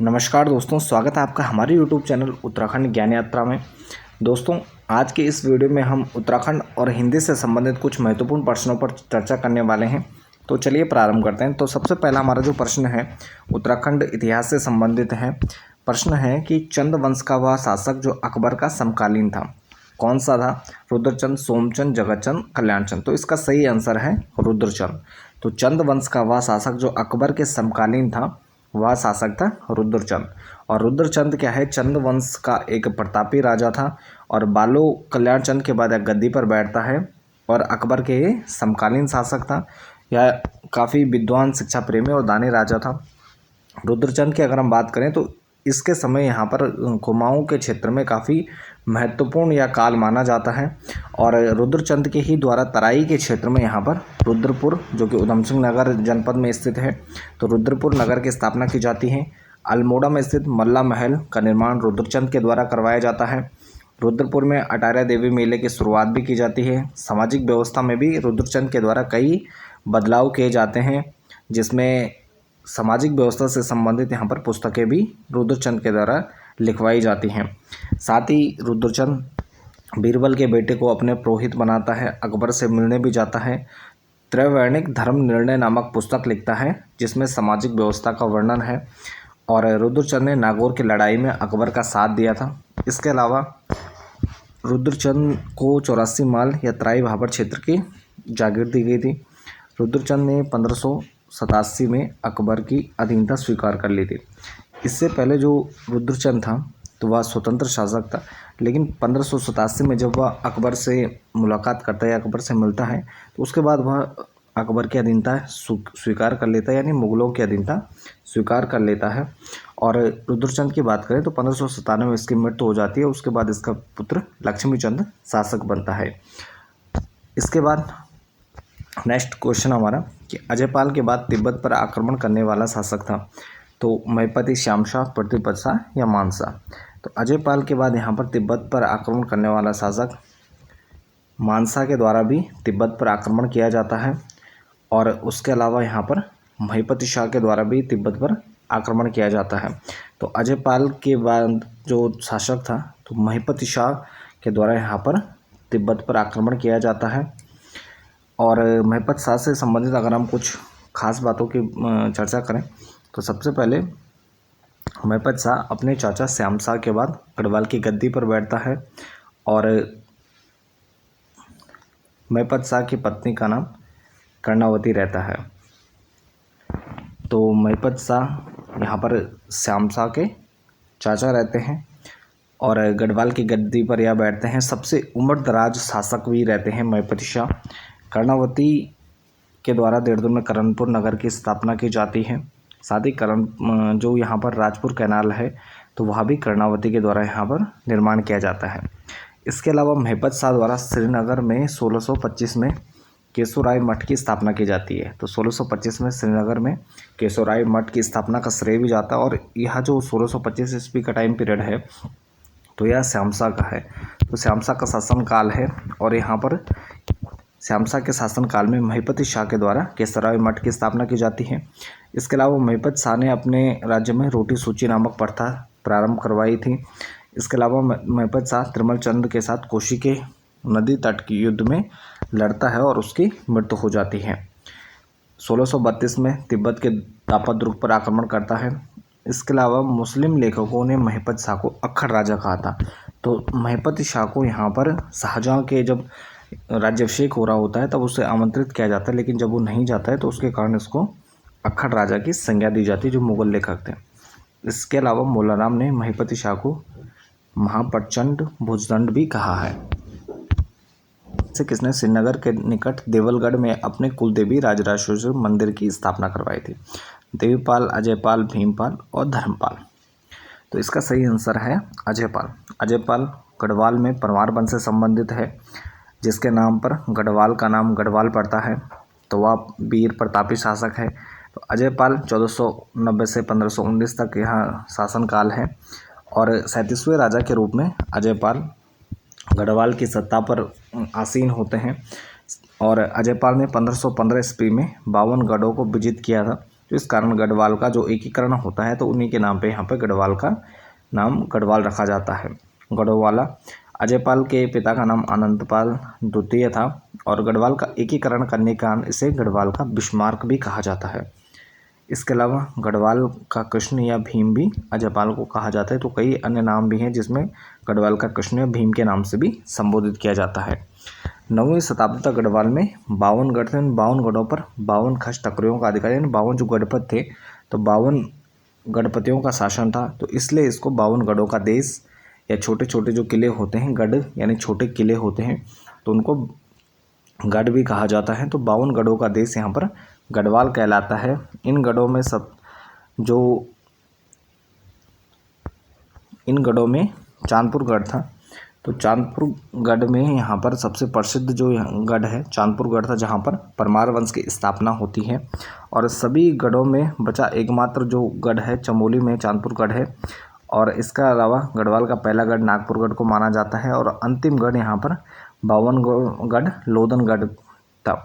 नमस्कार दोस्तों, स्वागत है आपका हमारे YouTube चैनल उत्तराखंड ज्ञान यात्रा में। दोस्तों, आज के इस वीडियो में हम उत्तराखंड और हिंदी से संबंधित कुछ महत्वपूर्ण प्रश्नों पर चर्चा करने वाले हैं। तो चलिए प्रारंभ करते हैं। तो सबसे पहला हमारा जो प्रश्न है उत्तराखंड इतिहास से संबंधित है। प्रश्न है कि चंद वंश का वह शासक जो अकबर का समकालीन था, कौन सा था? रुद्रचंद, सोमचंद, जगतचंद, कल्याणचंद। तो इसका सही आंसर है रुद्रचंद। तो चंद वंश का वह शासक जो अकबर के समकालीन था, वह शासक था रुद्रचंद। और रुद्रचंद क्या है, चंद वंश का एक प्रतापी राजा था और बालो कल्याणचंद के बाद गद्दी पर बैठता है और अकबर के समकालीन शासक था। यह काफ़ी विद्वान, शिक्षा प्रेमी और दानी राजा था। रुद्रचंद की अगर हम बात करें तो इसके समय यहाँ पर कुमाऊं के क्षेत्र में काफ़ी महत्वपूर्ण यह काल माना जाता है और रुद्रचंद के ही द्वारा तराई के क्षेत्र में यहाँ पर रुद्रपुर, जो कि उधम सिंह नगर जनपद में स्थित है, तो रुद्रपुर नगर की स्थापना की जाती है। अल्मोड़ा में स्थित मल्ला महल का निर्माण रुद्रचंद के द्वारा करवाया जाता है। रुद्रपुर में अटारा देवी मेले की शुरुआत भी की जाती है। सामाजिक व्यवस्था में भी रुद्रचंद के द्वारा कई बदलाव किए जाते हैं, जिसमें सामाजिक व्यवस्था से संबंधित यहाँ पर पुस्तकें भी रुद्रचंद के द्वारा लिखवाई जाती हैं। साथ ही रुद्रचंद बीरबल के बेटे को अपने पुरोहित बनाता है, अकबर से मिलने भी जाता है। त्रैवर्णिक धर्म निर्णय नामक पुस्तक लिखता है जिसमें सामाजिक व्यवस्था का वर्णन है। और रुद्रचंद ने नागौर की लड़ाई में अकबर का साथ दिया था। इसके अलावा रुद्रचंद को 84 माल या तराई भाबर क्षेत्र की जागीर दी गई थी। रुद्रचंद ने 1587 में अकबर की अधीनता स्वीकार कर ली थी। इससे पहले जो रुद्रचंद था तो वह स्वतंत्र शासक था, लेकिन 1587 में जब वह अकबर से मुलाकात करता है, अकबर से मिलता है, तो उसके बाद वह अकबर की अधीनता स्वीकार कर लेता है, यानी मुगलों की अधीनता स्वीकार कर लेता है। और रुद्रचंद की बात करें तो 1597 में इसकी मृत्यु हो जाती है। उसके बाद इसका पुत्र लक्ष्मीचंद शासक बनता है। इसके बाद नेक्स्ट क्वेश्चन हमारा कि अजयपाल के बाद तिब्बत पर आक्रमण करने वाला शासक था, तो महिपति, श्यामशाह, प्रतिपत शाह या मानसा। तो अजयपाल के बाद यहाँ पर तिब्बत पर आक्रमण करने वाला शासक मानसा के द्वारा भी तिब्बत पर आक्रमण किया जाता है और उसके अलावा यहाँ पर महिपति शाह के द्वारा भी तिब्बत पर आक्रमण किया जाता है। तो अजयपाल के बाद जो शासक था तो महिपति शाह के द्वारा यहाँ पर तिब्बत पर आक्रमण किया जाता है। और महिपत शाह से संबंधित अगर हम कुछ खास बातों की चर्चा करें तो सबसे पहले महिपत शाह अपने चाचा श्याम शाह के बाद गढ़वाल की गद्दी पर बैठता है और महिपत शाह की पत्नी का नाम कर्णावती रहता है। तो महिपत शाह यहाँ पर श्याम शाह के चाचा रहते हैं और गढ़वाल की गद्दी पर यह बैठते हैं। सबसे उम्रदराज शासक भी रहते हैं महिपति शाह। कर्णावती के द्वारा देहरादून में करणपुर नगर की स्थापना की जाती है। साथ ही जो यहाँ पर राजपुर कैनाल है तो वह भी कर्णावती के द्वारा यहाँ पर निर्माण किया जाता है। इसके अलावा महिपत शाह द्वारा श्रीनगर में 1625 में केशोराय मठ की स्थापना की जाती है। तो 1625 में श्रीनगर में केशोराय मठ की स्थापना का श्रेय भी जाता है और यह जो 1625 ईस्वी का टाइम पीरियड है तो यह श्याम शाह का है। तो श्याम शाह का शासनकाल है और यहाँ पर श्याम शाह के शासनकाल में महिपति शाह के द्वारा केशोराय मठ की स्थापना की जाती है। इसके अलावा महिपत शाह ने अपने राज्य में रोटी सूची नामक प्रथा प्रारंभ करवाई थी। इसके अलावा महिपत शाह त्रिमल चंद के साथ कोशी के नदी तट की युद्ध में लड़ता है और उसकी मृत्यु हो जाती है। 1632 में तिब्बत के दापा दुर्ग पर आक्रमण करता है। इसके अलावा मुस्लिम लेखकों ने महिपत शाह को अक्खड़ राजा कहा था। तो महिपति शाह को यहाँ पर शाहजहाँ के जब राज्याभिषेक हो रहा होता है तब उसे आमंत्रित किया जाता है, लेकिन जब वो नहीं जाता है तो उसके कारण इसको अक्खड़ राजा की संज्ञा दी जाती है, जो मुगल लेखक थे। इसके अलावा मोलाराम ने महिपति शाह को महाप्रचंड भुजदंड भी कहा है। से किसने श्रीनगर के निकट देवलगढ़ में अपने कुलदेवी राजराजेश्वरी मंदिर की स्थापना करवाई थी? देवीपाल, अजयपाल, भीमपाल और धर्मपाल। तो इसका सही आंसर है अजयपाल। अजयपाल गढ़वाल में परमार वंश से संबंधित है, जिसके नाम पर गढ़वाल का नाम गढ़वाल पड़ता है। तो वह वीर प्रतापी शासक है। तो अजयपाल 1490 से 1519 तक यहाँ शासनकाल है और 37वें राजा के रूप में अजयपाल गढ़वाल की सत्ता पर आसीन होते हैं। और अजयपाल ने 1515 ईस्वी में 52 गढ़ों को विजित किया था तो इस कारण गढ़वाल का जो एकीकरण होता है तो उन्हीं के नाम पे यहाँ पे गढ़वाल का नाम गढ़वाल रखा जाता है। गढ़वाला अजयपाल के पिता का नाम अनंतपाल द्वितीय था और गढ़वाल का एकीकरण करने के कारण इसे गढ़वाल का बिस्मार्क भी कहा जाता है। इसके अलावा गढ़वाल का कृष्ण या भीम भी अजयपाल को कहा जाता है। तो कई अन्य नाम भी हैं जिसमें गढ़वाल का कृष्ण या भीम के नाम से भी संबोधित किया जाता है। 9वीं शताब्दी तक गढ़वाल में 52 गढ़ थे। 52 गढ़ों पर 52 खस टकरियों का अधिकार, यानी 52 जो गढ़पत थे तो 52 गढ़पतियों का शासन था, तो इसलिए इसको 52 गढ़ों का देश या छोटे छोटे जो किले होते हैं, गढ़ यानी छोटे किले होते हैं, तो उनको गढ़ भी कहा जाता है। तो 52 गढ़ों का देश यहाँ पर गढ़वाल कहलाता है। इन गढ़ों में चांदपुर गढ़ था। तो चांदपुर गढ़ में यहाँ पर सबसे प्रसिद्ध जो गढ़ है चांदपुर गढ़ था, जहाँ पर परमार वंश की स्थापना होती है। और सभी गढ़ों में बचा एकमात्र जो गढ़ है चमोली में चांदपुर गढ़ है। और इसका अलावा गढ़वाल का पहला गढ़ नागपुर गढ़ को माना जाता है और अंतिम गढ़ यहाँ पर 52 गढ़ लोधनगढ़ था।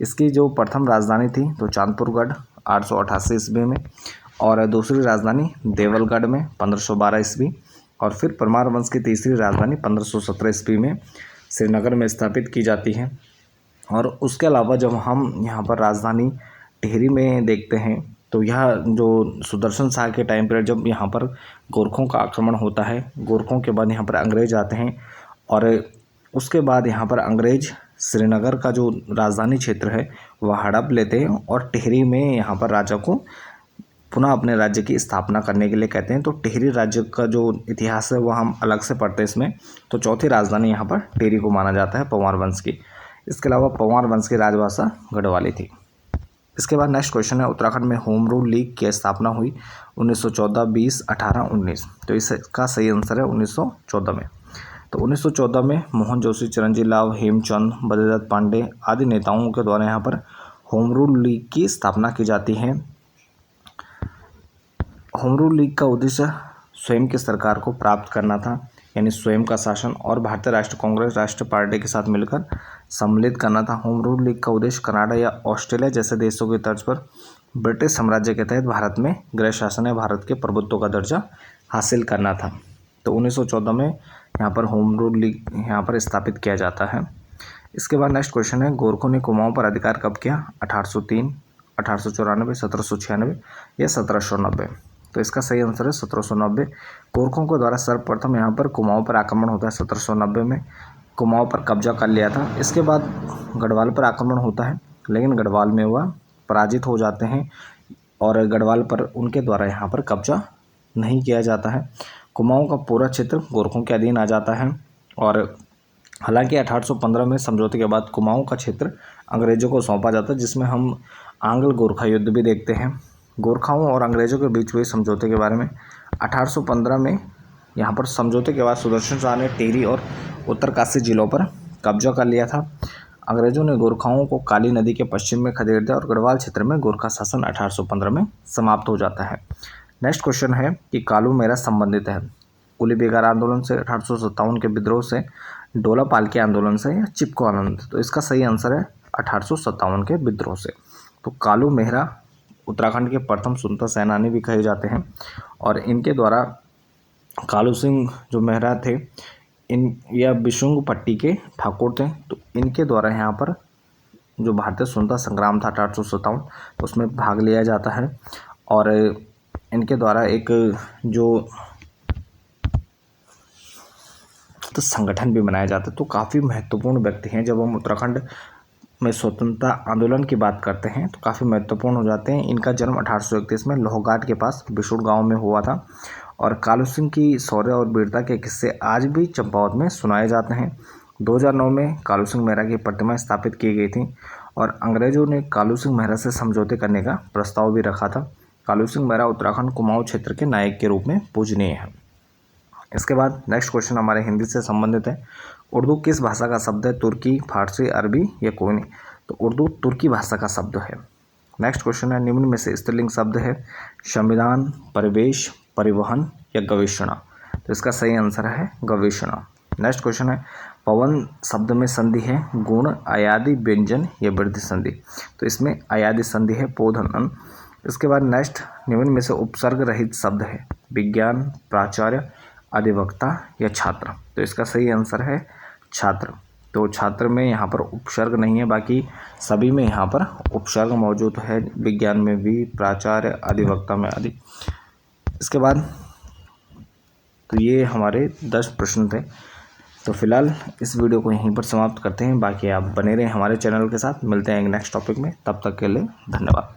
इसकी जो प्रथम राजधानी थी तो चांदपुर गढ़ 888 ईस्वी में, और दूसरी राजधानी देवलगढ़ में 1512 ईस्वी, और फिर परमार वंश की तीसरी राजधानी 1517 ईस्वी में श्रीनगर में स्थापित की जाती है। और उसके अलावा जब हम यहाँ पर राजधानी टिहरी में देखते हैं तो यह जो सुदर्शन शाह के टाइम पीरियड जब यहाँ पर गोरखों का आक्रमण होता है, गोरखों के बाद यहाँ पर अंग्रेज आते हैं और उसके बाद यहाँ पर अंग्रेज श्रीनगर का जो राजधानी क्षेत्र है वह हड़प लेते हैं और टिहरी में यहाँ पर राजा को पुनः अपने राज्य की स्थापना करने के लिए कहते हैं। तो टिहरी राज्य का जो इतिहास है वह हम अलग से पढ़ते हैं इसमें। तो चौथी राजधानी यहाँ पर टिहरी को माना जाता है पंवार वंश की। इसके अलावा पंवार वंश की राजभाषा गढ़वाली थी। इसके बाद नेक्स्ट क्वेश्चन है, उत्तराखंड में होम रूल लीग की स्थापना हुई 1914, 20, 18, 19। तो इसका सही आंसर है 1914 में। तो 1914 में मोहन जोशी, चिरंजीव लाल, हेमचंद, बद्रीदत्त पांडे आदि नेताओं के द्वारा यहाँ पर होम रूल लीग की स्थापना की जाती है। होम रूल लीग का उद्देश्य स्वयं की सरकार को प्राप्त करना था, यानी स्वयं का शासन, और भारतीय राष्ट्रीय कांग्रेस राष्ट्रीय पार्टी के साथ मिलकर सम्मिलित करना था। होम रूल लीग का उद्देश्य कनाडा या ऑस्ट्रेलिया जैसे देशों की तर्ज पर ब्रिटिश साम्राज्य के तहत भारत में गृह शासन या भारत के प्रभुत्व का दर्जा हासिल करना था। तो 1914 में यहाँ पर होम रूल लीग यहाँ पर स्थापित किया जाता है। इसके बाद नेक्स्ट क्वेश्चन है, गोरखों ने कुमाऊं पर अधिकार कब किया? 1803, 1894, 1796 या 1790। तो इसका सही आंसर है 1790। गोरखों के द्वारा सर्वप्रथम यहाँ पर कुमाऊं पर आक्रमण होता है 1790 में। कुमाऊं पर कब्जा कर लिया था। इसके बाद गढ़वाल पर आक्रमण होता है, लेकिन गढ़वाल में वह पराजित हो जाते हैं और गढ़वाल पर उनके द्वारा यहाँ पर कब्जा नहीं किया जाता है। कुमाऊं का पूरा क्षेत्र गोरखों के अधीन आ जाता है और हालांकि 1815 में समझौते के बाद कुमाऊं का क्षेत्र अंग्रेजों को सौंपा जाता है, जिसमें हम आंग्ल गोरखा युद्ध भी देखते हैं। गोरखाओं और अंग्रेजों के बीच हुए समझौते के बारे में 1815 में यहाँ पर समझौते के बाद सुदर्शन शाह ने टिहरी और उत्तरकाशी जिलों पर कब्जा कर लिया था। अंग्रेजों ने गोरखाओं को काली नदी के पश्चिम में खदेड़ दिया और गढ़वाल क्षेत्र में गोरखा शासन 1815 में समाप्त हो जाता है। नेक्स्ट क्वेश्चन है कि कालू मेरा संबंधित है कुली बेगार आंदोलन से, 1857 के विद्रोह से, डोला पालकी आंदोलन से या चिपको आंदोलन से। तो इसका सही आंसर है 1857 के विद्रोह से। तो कालू मेहरा उत्तराखंड के प्रथम स्वतंत्रता सेनानी भी कहे जाते हैं और इनके द्वारा कालू सिंह जो मेहरा थे इन या बिशुंग पट्टी के ठाकुर थे, तो इनके द्वारा यहाँ पर जो भारतीय स्वतंत्रता संग्राम था 1857 उसमें भाग लिया जाता है और इनके द्वारा एक जो तो संगठन भी बनाया जाता है। तो काफ़ी महत्वपूर्ण व्यक्ति हैं। जब हम उत्तराखंड में स्वतंत्रता आंदोलन की बात करते हैं तो काफ़ी महत्वपूर्ण हो जाते हैं। इनका जन्म 1831 में लोहघाट के पास बिशुड़ गांव में हुआ था और कालू सिंह की शौर्य और वीरता के किस्से आज भी चंपावत में सुनाए जाते हैं। 2009 में कालू सिंह मेहरा की प्रतिमा स्थापित की गई थी और अंग्रेजों ने कालू सिंह मेहरा से समझौते करने का प्रस्ताव भी रखा था। कालू सिंह मेहरा उत्तराखंड कुमाऊं क्षेत्र के नायक के रूप में पूजनीय है। इसके बाद नेक्स्ट क्वेश्चन हमारे हिंदी से संबंधित है। उर्दू किस भाषा का शब्द है? तुर्की, फारसी, अरबी या कोई नहीं? तो उर्दू तुर्की भाषा का शब्द है। नेक्स्ट क्वेश्चन है, निम्न में से स्त्रीलिंग शब्द है संविधान, परिवेश, परिवहन या गवेषणा। तो इसका सही आंसर है गवेषणा। नेक्स्ट क्वेश्चन है, पवन शब्द में संधि है गुण, अयादि, व्यंजन या वृद्धि संधि। तो इसमें अयादि संधि है पोधन। इसके बाद नेक्स्ट, निम्न में से उपसर्ग रहित शब्द है, विज्ञान, प्राचार्य, अधिवक्ता या छात्र। तो इसका सही आंसर है छात्र। तो छात्र में यहाँ पर उपसर्ग नहीं है, बाकी सभी में यहाँ पर उपसर्ग मौजूद है, विज्ञान में भी, प्राचार्य, अधिवक्ता में आदि। इसके बाद तो ये हमारे 10 प्रश्न थे। तो फिलहाल इस वीडियो को यहीं पर समाप्त करते हैं। बाकी आप बने रहें हमारे चैनल के साथ। मिलते हैं एक नेक्स्ट टॉपिक में, तब तक के लिए धन्यवाद।